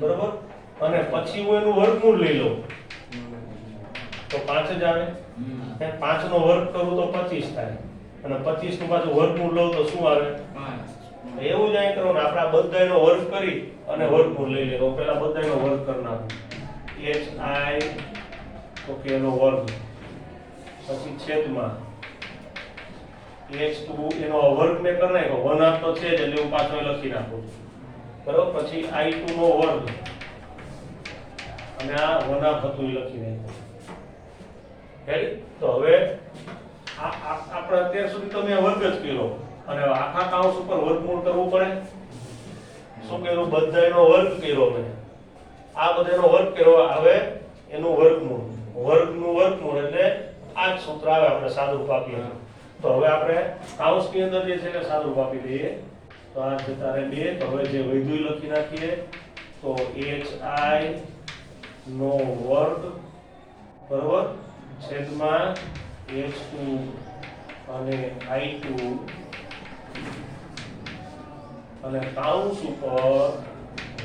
બરોબર, અને પછી હું એનું વર્ગમૂળ લઈ લઉં તો 5 જ આવે. 5 નો વર્ગ કરું તો 25 થાય, અને 25 નું પાછું વર્ગમૂળ લઉં તો શું આવે? એવું જ અહીં કરવાનું. આપણે આ બધાનો વર્ગ કરી અને વર્ગમૂળ લઈ લેવો. પહેલા બધાનો વર્ગ કરી નાખું, hi ઓકે એનો વર્ગ, પછી છેદમાં h2 એનો વર્ગ મેં કરી નાખ્યો, 1/2 તો છે જ એટલે હું પાછો લખી નાખું, બરોબર. પછી i2 નો વર્ગ અને આ 1/2 હતું એ લખી નાખ્યું. તો હવે આપણે અત્યાર સુધી તો મેં વર્ગ જ કર્યો અને આખા કાઉન્સ ઉપર વર્ગમૂળ કરવું પડે. શું કર્યું? બધાનો વર્ગ કર્યો મેં, આ બધાનો વર્ગ કર્યો. હવે એનું વર્ગમૂળ, વર્ગનું વર્ગમૂળ એટલે આ જ સૂત્ર આવે. આપણે સાદુરૂપ આપીએ તો હવે આપણે કાઉન્સની અંદર જે છે એને સાદુરૂપ આપી દઈએ. તો આ જતા રહે 2. તો હવે જે વધ્યું લખી નાખીએ તો hi નો વર્ગ, બરોબર, છેદમાં h2 અને i2 અને કાઉન્સ ઉપર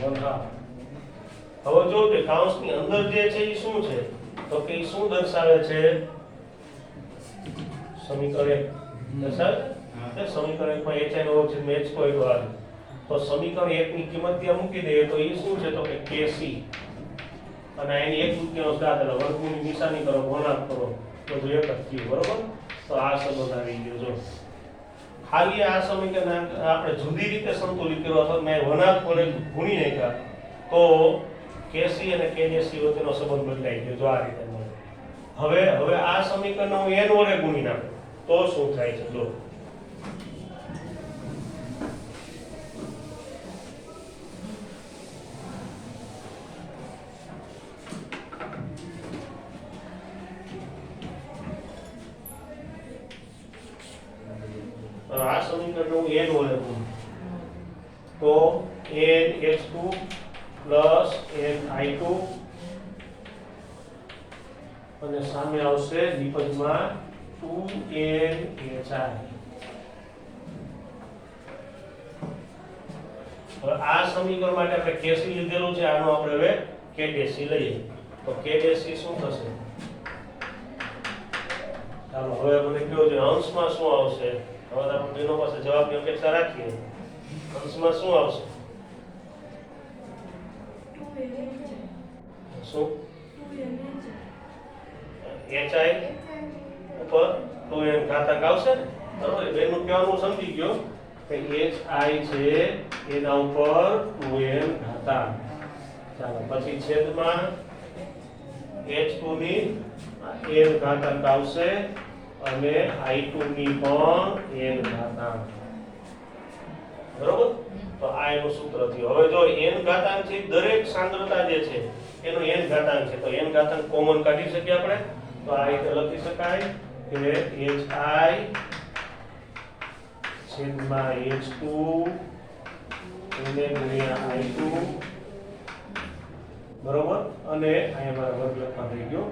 1/2. હવે જો કે કાઉન્સની અંદર જે છે એ શું છે તો કે એ શું દર્શાવે છે? સમીકરણ 1 દર્શાવે છે. સમીકરણ 1 માં hi નો વર્ગ છેદમાં h2 આવે. તો સમીકરણ 1 ની કિંમત ત્યાં મૂકી દઈએ તો એ શું છે તો કે kc, અને એની 1/2 ઘાત એટલે વર્ગમૂળની નિશાની કરો, ગુણાકાર કરો, બધું એક જ થયું, બરોબર. તો આ સંબંધ આવી ગયો. જો ખાલી આ સમીકરણ આપણે જુદી રીતે સંતુલિત કર્યો અથવા મેં વનાંક વડે ગુણી નાખ્યા તો kc અને kjc વચ્ચેનો સંબંધ બદલાઈ ગયો. જો આ રીતે મળે. હવે આ સમીકરણ હું n વડે ગુણી નાખું તો શું થાય છે? જો આ સમીકરણ હું n વડે ગુણું તો n h2 plus n i2 અને સામે આવશે નિપજમાં 2n hi. હવે આ સમીકરણ માટે આપણે kc લીધેલું છે, આનો આપણે હવે kdc લઈએ તો kdc શું થશે? ચાલો હવે મને કહો છે અંશમાં શું આવશે? હવે આપણે બેનો પાસે જવાબની અપેક્ષા રાખીએ. અંશમાં શું આવશે? શું? hi ઉપર 2n ઘાતાંક આવશે ને, બરોબર. બેનું કહેવાનું સમજી ગયો કે hi છે એના ઉપર 2n ઘાતાંક. ચાલો પછી છેદમાં h2 ની n ઘાતાંક આવશે અને i2 ની પણ n ઘાતાંક, બરોબર. તો આ એનું સૂત્ર થયું. હવે જો n ઘાતાંક છે દરેક સાંદ્રતા જે છે એનો n ઘાતાંક છે તો n ઘાતાંક કોમન કાઢી શકીએ આપણે. તો આ રીતે લખી શકાય કે hi છેદમાં h2 ગુણ્યા i2, બરોબર. અને અહીંયા મારા વર્ગ લખવા થઈ ગયો.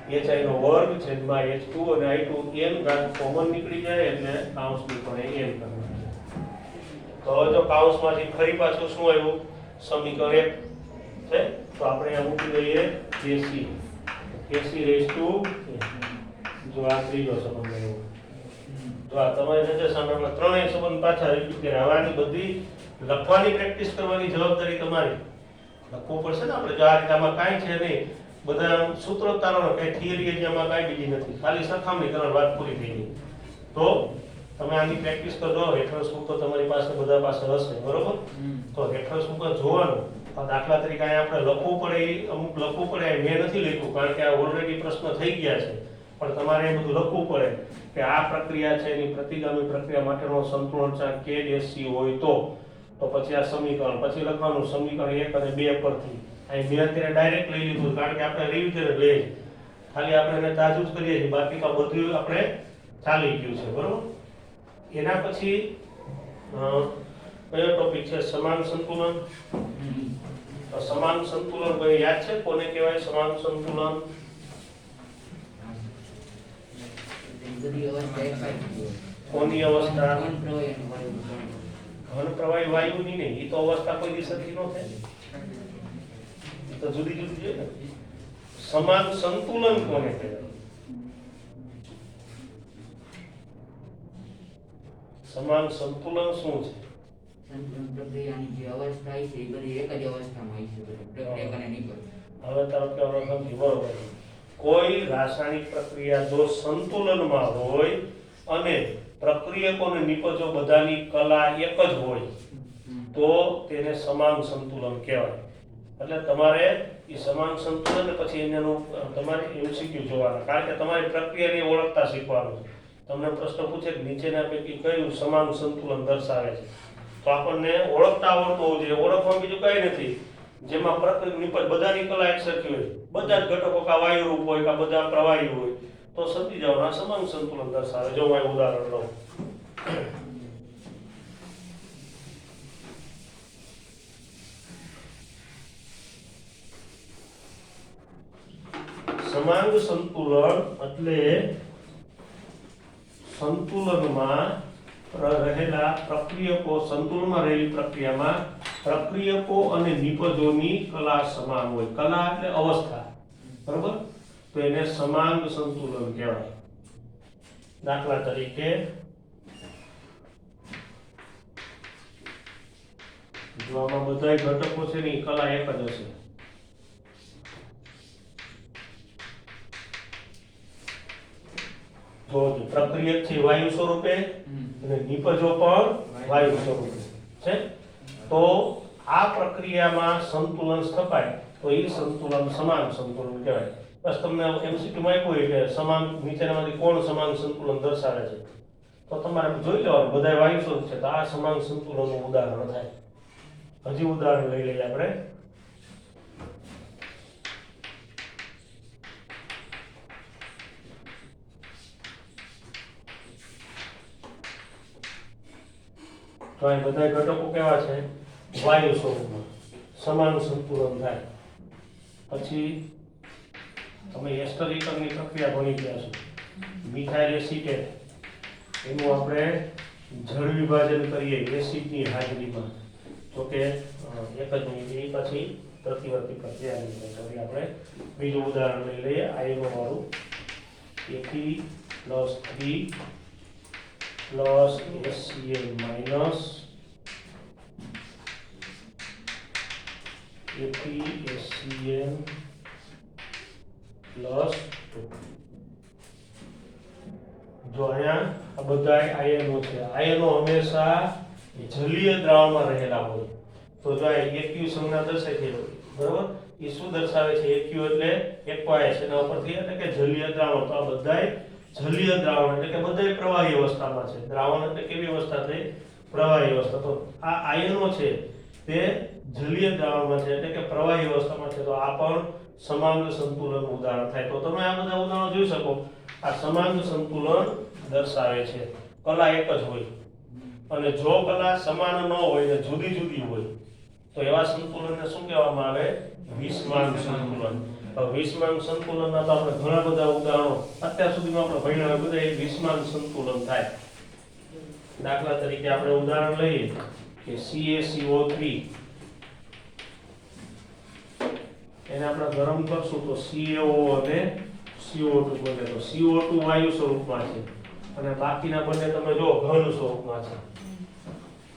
hi નો વર્ગ છેદમાં h2 અને i2 n ઘાત કોમન નીકળી જાય એટલે કાઉન્સની પણ n કરવાનું. તો હવે જો કાઉન્સમાંથી ફરી પાછું શું આવ્યું? સમીકરણ 1 છે તો આપણે અહીંયા મૂકી દઈએ kc રેઝ ટુ. જો આ ત્રીજો સંબંધ આવ્યો. જો આ તમારી નજર સામે ત્રણેય સંબંધ પાછા રિપીટ કર્યા. આની બધી લખવાની પ્રેક્ટિસ કરવાની જવાબદારી તમારી. લખવું પડશે ને આપણે. જો આ રીતે આમાં કાંઈ છે નહીં, બધા સૂત્રોચ્ચારનો કઈ થિયરી આમાં કાંઈ બીજી નથી, ખાલી સરખામણી કરવાની વાત પૂરી થઈ ગઈ. તો તમે આની પ્રેક્ટિસ કરજો. રેફરન્સ બુક તો તમારી પાસે બધા પાસે હશે, બરોબર. તો રેફરન્સ બુક જોવાનું દાખલા તરીકે અહીંયા આપણે લખવું પડે, અમુક લખવું પડે, મેં નથી લખ્યું કારણ કે આ ઓલરેડી પ્રશ્ન થઈ ગયા છે, પણ તમારે એ બધું લખવું પડે કે આ પ્રક્રિયા છે એની પ્રતિગામી પ્રક્રિયા માટેનો સંતુલનાંક KC હોય તો પછી આ સમીકરણ, પછી લખવાનું સમીકરણ 1 અને 2 પરથી. અહીં મેં અત્યારે ડાયરેક્ટ લઈ લીધું કારણ કે આપણે રિવિઝન લઈએ ખાલી આપણે એને તાજું જ કરીએ છીએ, બાકી તો બધું આપણે ચાલી ગયું છે, બરોબર. એના પછી કયો ટોપિક છે? સમાન સંતુલન. સમાન સંતુલન કોઈ યાદ છે કોને કહેવાય? સમાન સંતુલન કોની અવસ્થા? ઘન પ્રવાહી વાયુની નહીં, એ તો અવસ્થા કોઈ દી સરખી ન થાય, એ તો જુદી જુદી છે ને. સમાન સંતુલન કોને કહેવાય? સમાન સંતુલન શું છે? પ્રક્રિયાની જે અવસ્થા છે એ બધી એક જ અવસ્થામાં આવી છે, પ્રક્રિયા અને નિપજ. હવે તારો કહેવાનો સમજી બરોબર. કોઈ રાસાયણિક પ્રક્રિયા જો સંતુલનમાં હોય અને પ્રક્રિયકો અને નિપજો બધાની કલા એક જ હોય તો તેને સમાન સંતુલન કહેવાય. એટલે તમારે એ સમાન સંતુલન ને પછી એનું તમારે MCQ જોવાના, કારણ કે તમારી પ્રક્રિયાને ઓળખતા શીખવાનું છે. તમને પ્રશ્ન પૂછે કે નીચેના પૈકી કયું સમાન સંતુલન દર્શાવે છે, તો આપણને ઓળખતા આવડતું હોવું જોઈએ. ઓળખવા બીજું કઈ નથી, જેમાં પ્રક્રિયા નિપજ બધાની કલા એક સરખી હોય, બધા જ ઘટકો કા વાયુ રૂપ હોય કા બધા પ્રવાહી હોય તો સમજી જવાના સમાન સંતુલન દર્શાવે. જો હું ઉદાહરણ લઉં. સમાંગ સંતુલન એટલે સંતુલનમાં રહેલા પ્રક્રિયકો, સંતુલનમાં રહેલી પ્રક્રિયામાં પ્રક્રિયકો અને નિપજોની કલા સમાન હોય. કલા એટલે અવસ્થા, બરોબર, તો એને સમાંગ સંતુલન કહેવાય. દાખલા તરીકે જો આમાં બધા ઘટકો છે ને કલા એક જ હશે, તો પ્રક્રિયક છે વાયુ સ્વરૂપે અને નિપજો પણ વાયુ સ્વરૂપે છે, તો આ પ્રક્રિયામાં સંતુલન સ્થપાય તો એ સંતુલન સમાન સંતુલન કહેવાય. બસ તમને MCQ માં આપ્યું હોય કે સમાન નીચેનામાંથી કોણ સમાન સંતુલન દર્શાવે છે, તો તમારે જોઈ લેવાનું બધા વાયુ સ્વરૂપ છે તો આ સમાન સંતુલનનું ઉદાહરણ થાય. હજી ઉદાહરણ લઈ લઈએ આપણે. તો આ બધા ઘટકો કેવા છે? વાયુ સ્વરૂપમાં, સમાન સંતુલન થાય. પછી તમે એસ્ટરીકરણની પ્રક્રિયા ભણી ગયા છો, મિથાઇલ એસિટેટ એનું આપણે જળ વિભાજન કરીએ એસિડની હાજરીમાં, તો કે એક જ મિનિટ, એ પછી પ્રતિવર્તી પ્રક્રિયાની કરી આપણે બીજું ઉદાહરણ લઈ લઈએ. આયનો વાળું Fe+3 plus HCl minus FeHCl plus 2. જો અહીંયા આ બધા આયનો છે, આયનો હંમેશા જલીય દ્રાવણમાં રહેલા હોય, તો જો આ AQ સંજ્ઞા દર્શાવે છે, બરોબર, એ શું દર્શાવે છે? AQ એટલે એક્વાયસ, એના ઉપરથી એટલે કે જલીય દ્રાવણ. તો આ બધાય જલીય દ્રાવણ એટલે કે બધાય પ્રવાહી અવસ્થામાં છે. દ્રાવણ એટલે કેવી અવસ્થા થઈ? પ્રવાહી અવસ્થા. તો આ આયનો છે તે જલીય દ્રાવણમાં છે એટલે કે પ્રવાહી અવસ્થામાં છે, તો આ પણ સમાંગ સંતુલનનું ઉદાહરણ થાય. તો તમે આ બધા ઉદાહરણો જોઈ શકો, આ સમાંગ સંતુલન દર્શાવે છે. કલા એક જ હોય અને જો કલા સમાન ન હોય ને જુદી જુદી હોય તો એવા સંતુલનને શું કહેવામાં આવે? વિષમાંગ સંતુલન. વિષમાંગ સંતુલનના તો આપણે ઘણા બધા ઉદાહરણો અત્યાર સુધીમાં આપણે ભણ્યા હોય, બધા વિષમાંગ સંતુલન થાય. દાખલા તરીકે આપણે ઉદાહરણ લઈએ કે CaCO3 એને આપણે ગરમ કરશું તો CaO અને CO2 બને. તો CO2 વાયુ સ્વરૂપમાં છે અને બાકીના બંને તમે જો ઘન સ્વરૂપમાં છે.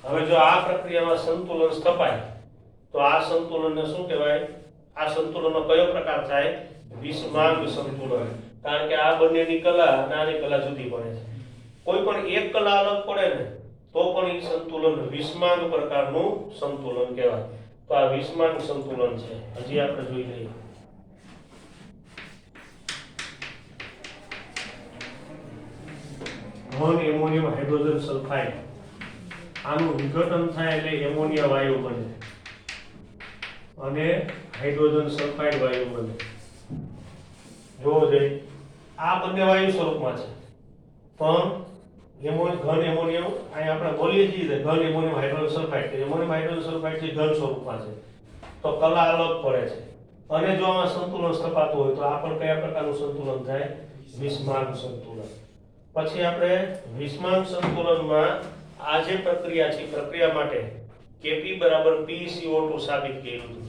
હવે જો આ પ્રક્રિયામાં સંતુલન સ્થપાય તો આ સંતુલનને શું કહેવાય? આ સંતુલનનો કયો પ્રકાર થાય? વિષમાંગ સંતુલન. કારણ કે આ બંનેની કલા અને આની કલા જુદી પડે છે. કોઈ પણ એક કલા અલગ પડે ને તો પણ એ સંતુલન વિષમાંગ પ્રકારનું સંતુલન કહેવાય. તો આ વિષમાંક સંતુલન છે. હજી આપણે જોઈ લઈએ. ઘન એમોનિયમ હાઇડ્રોજન સલ્ફાઇડ, આનું વિઘટન થાય એટલે એમોનિયા વાયુ બને અને હાઇડ્રોજન સલ્ફાઇડ વાયુ બને. જોવો જોઈએ આ બંને વાયુ સ્વરૂપમાં છે, પણ ઘન એમોનિયમ અહીં આપણે બોલીએ છીએ ઘન ammonium hydrogen sulphide, ammonium hydrogen sulphide છે ઘન સ્વરૂપમાં છે, તો કલા અલગ પડે છે. અને જો આમાં સંતુલન સ્થપાતું હોય તો આ પણ કયા પ્રકારનું સંતુલન થાય? વિષમાંક સંતુલન. પછી આપણે વિષમાંક સંતુલનમાં આ જે પ્રક્રિયા છે, પ્રક્રિયા માટે Kp બરાબર PCO2 સાબિત કર્યું હતું.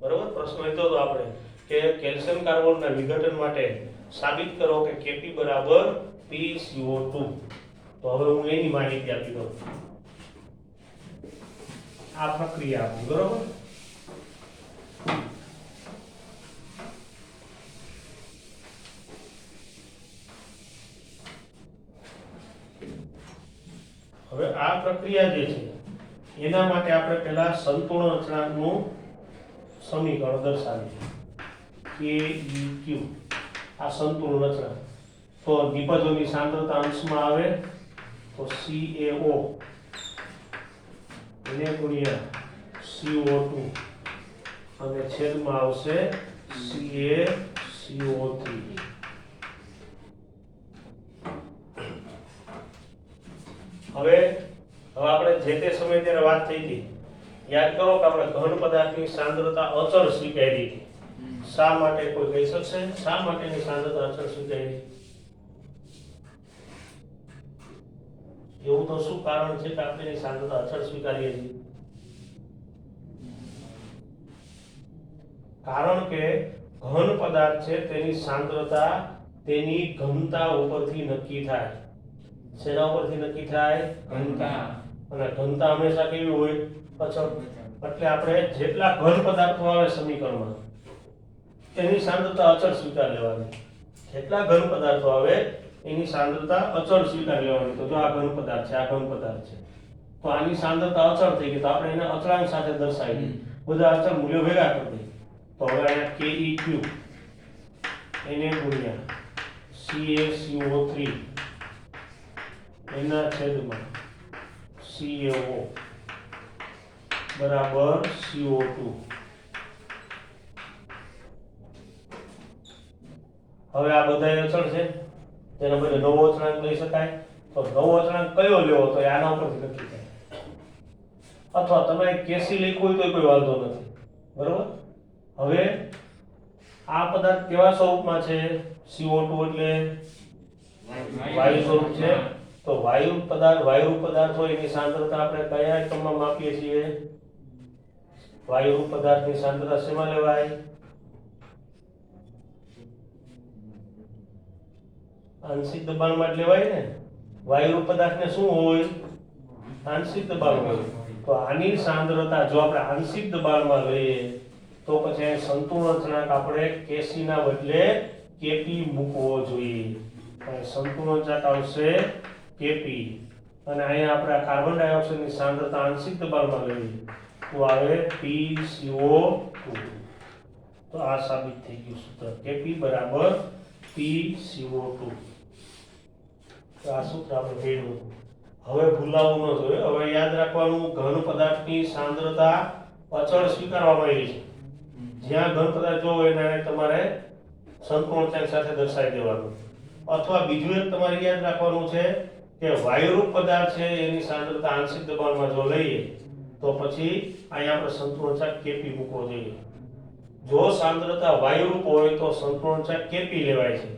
બરોબર, પ્રશ્ન હતો તો આપણે કે કેલ્શિયમ કાર્બોનેટના વિઘટન માટે સાબિત કરો કે Kp બરાબર PCO2. તો હવે હું એની માહિતી આપી દઉં. આ પ્રક્રિયા આપી, બરોબર. હવે આ પ્રક્રિયા જે છે એના માટે આપણે પહેલા સંતુલન અચળાંકનું સમીકરણ દર્શાવીએ. KEQ આ સંતુલન અચળાંક. તો નિપજોની સાંદ્રતા અંશમાં આવે તો CaO એને ગુણ્યા CO2 અને છેદમાં આવશે CaCO3. હવે આપણે જે તે સમયે ત્યારે વાત થઈ હતી, યાદ કરો કે આપણે ઘન પદાર્થની સાંદ્રતા અચળ સ્વીકારી હતી. શા માટે? કોઈ કહી શકશે શા માટેની સાંદ્રતા અચળ સ્વીકારી? એવું તો શું કારણ છે કે આપણે એની સાંદ્રતા અચળ સ્વીકારીએ છીએ? કારણ કે ઘન પદાર્થ છે તેની સાંદ્રતા તેની ઘનતા ઉપરથી નક્કી થાય. શેના ઉપરથી નક્કી થાય? ઘનતા. અને ઘનતા હંમેશા કેવી હોય? અચળ. એટલે આપણે જેટલા ઘન પદાર્થો આવે સમીકરણમાં એની સાંદ્રતા અચળ સ્વીકાર લેવાની. જેટલા ઘન પદાર્થો આવે એની સાંદ્રતા અચળ સ્વીકાર લેવાની. તો જો આ ઘન પદાર્થ છે, આ ઘન પદાર્થ છે, તો આની સાંદ્રતા અચળ થઈ ગઈ, તો આપણે એને અચળાંક સાથે દર્શાવીએ. બધા અચળ મૂલ્યો ભેગા કરી દઈએ. તો હવે અહીંયા KEQ એને ગુણ્યા CaCO3 એના છેદમાં CaO બરાબર CO2. હવે આ બધા અચળ છે, તેના બદલે નવો અચળાંક લઈ શકાય. તો નવો અચળાંક કયો લેવો તો આના ઉપરથી નક્કી થાય. અથવા તમે Kc લખ્યું હોય તો કોઈ વાંધો નથી, બરોબર. હવે આ પદાર્થ કેવા સ્વરૂપમાં છે? CO2 એટલે વાયુ સ્વરૂપ છે. તો વાયુ પદાર્થ હોય એની સાંદ્રતા આપણે કયા એકમમાં માપીએ છીએ? વાયુ પદાર્થની સાંદ્રતા શેમાં લેવાય? આંશિક દબાણમાં જ લેવાય ને. વાયુ પદાર્થને શું હોય? આંશિક દબાણ હોય. તો આની સાંદ્રતા જો આપણે આંશિક દબાણમાં લઈએ તો પછી સંતુલન અચળાંક આપણે Kc ના બદલે Kp મૂકવો જોઈએ. સંતુલન અચળાંક આવશે Kp. અને અહીંયા આપણે કાર્બન ડાયોક્સાઇડની સાંદ્રતા આંશિક દબાણમાં લઈએ તો આવે PCO2. તો આ સાબિત થઈ ગયું સૂત્ર Kp બરાબર PCO2. તો આ સૂત્ર આપણે જોયું. હવે ભૂલાવું ન જોઈએ. હવે યાદ રાખવાનું, ઘન પદાર્થની સાંદ્રતા અચળ સ્વીકારવામાં આવી છે. જ્યાં ઘન પદાર્થ જો હોય એને તમારે સંતુલન અચળાંક સાથે દર્શાવી દેવાનું. અથવા બીજું એક તમારે યાદ રાખવાનું છે કે વાયુરૂપ પદાર્થ છે એની સાંદ્રતા આંશિક દબાણમાં જો લઈએ તો પછી અહીંયા આપણે સંતુલન અચળાંક Kp મૂકવો જોઈએ. જો સાંદ્રતા વાયુરૂપ હોય તો સંતુલન અચળાંક Kp લેવાય છે.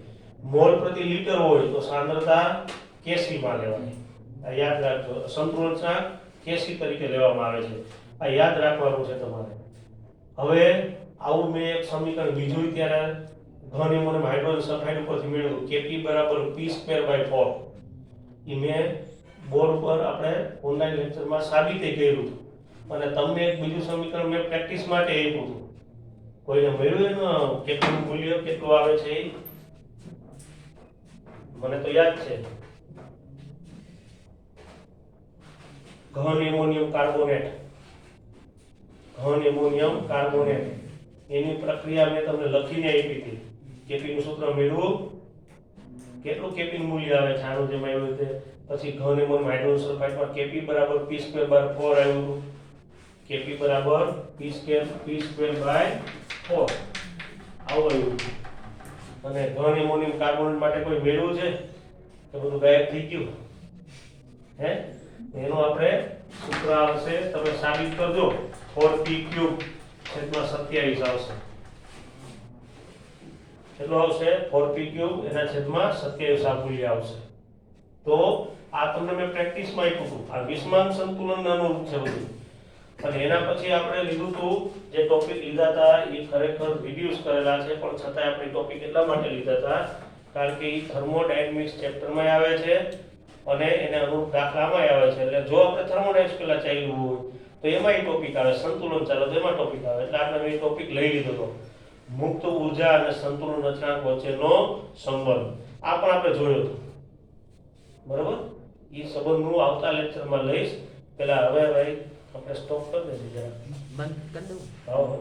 મોલ પ્રતિ લિટર હોય તો સાંદ્રતા Kc માં લેવાય. આ યાદ રાખજો. સંતુલન અચળાંક Kc તરીકે લેવામાં આવે છે. આ યાદ રાખવાનું છે તમારે. હવે આવું મેં એક સમીકરણ બીજું ત્યારે ઘન એમોનિયમ હાઇડ્રોજન સલ્ફાઇડ ઉપરથી મેળવ્યું. Kp બરાબર P²/4. એ મેં બોર્ડ પર આપણે ઓનલાઈન લેક્ચરમાં સાબિત કર્યું હતું. અને તમને એક બીજું સમીકરણ મેં પ્રેક્ટિસ માટે આપ્યું હતું. કોઈને મળ્યું એનું કેટલું મૂલ્ય કેટલું આવે છે? મને તો યાદ છે. ઘન એમોનિયમ કાર્બોનેટ ઘન એમોનિયમ કાર્બોનેટ એની પ્રક્રિયા મેં તમને લખીને આપી હતી. કેપીનું સૂત્ર મેળવું, કેટલું કેપીનું મૂલ્ય આવે છે આનું જેમ આવ્યું તે. પછી ઘન એમોનિયમ હાઇડ્રોજન સલ્ફાઇડમાં કેપી બરાબર p²/4 આવ્યું હતું. કેપી બરાબર p²/4 આવું આવ્યું હતું. અને ઘન એમોનિયમ કાર્બોનેટ માટે કોઈ મેળવું છે તો બધું ગાયબ થઈ ગયું હે. એનું આપણે સૂત્ર આવશે, તમે સાબિત કરજો 4p³ આવશે. કેટલું આવશે? 4p³ એના છેદમાં 27 આ મૂલ્ય આવશે. તો આ તમને મેં પ્રેક્ટિસમાં આપ્યું હતું. આ વિષમાંક સંતુલનના અનુરૂપ છે બધું. અને એના પછી આપણે લીધું હતું જે ટોપિક લીધા હતા એ ખરેખર રિડ્યુસ કરેલા છે, પણ છતાં આપણે ટોપિક એટલા માટે લીધા હતા કારણ કે એ થર્મોડાયનેમિક્સ ચેપ્ટરમાં આવે છે અને એને અનુરૂપ દાખલામાં આવે છે. એટલે જો આપણે થર્મોડાયનેમિક્સ પેલા ચાલ્યું હોય તો એમાં એ ટોપિક આવે, સંતુલન ચાલે તો એમાં ટોપિક આવે. એટલે આપણે એ ટોપિક લઈ લીધો હતો, મુક્ત ઉર્જા અને સંતુલન અચળાંક વચ્ચેનો સંબંધ. આ પણ આપણે જોયો હતો, બરાબર. એ સંબંધ હું આવતા લેક્ચરમાં લઈશ. પેલા હવે ભાઈ આપણે સ્ટોપ કરી દઈએ જરા, બંધ કરી દઉં. હા.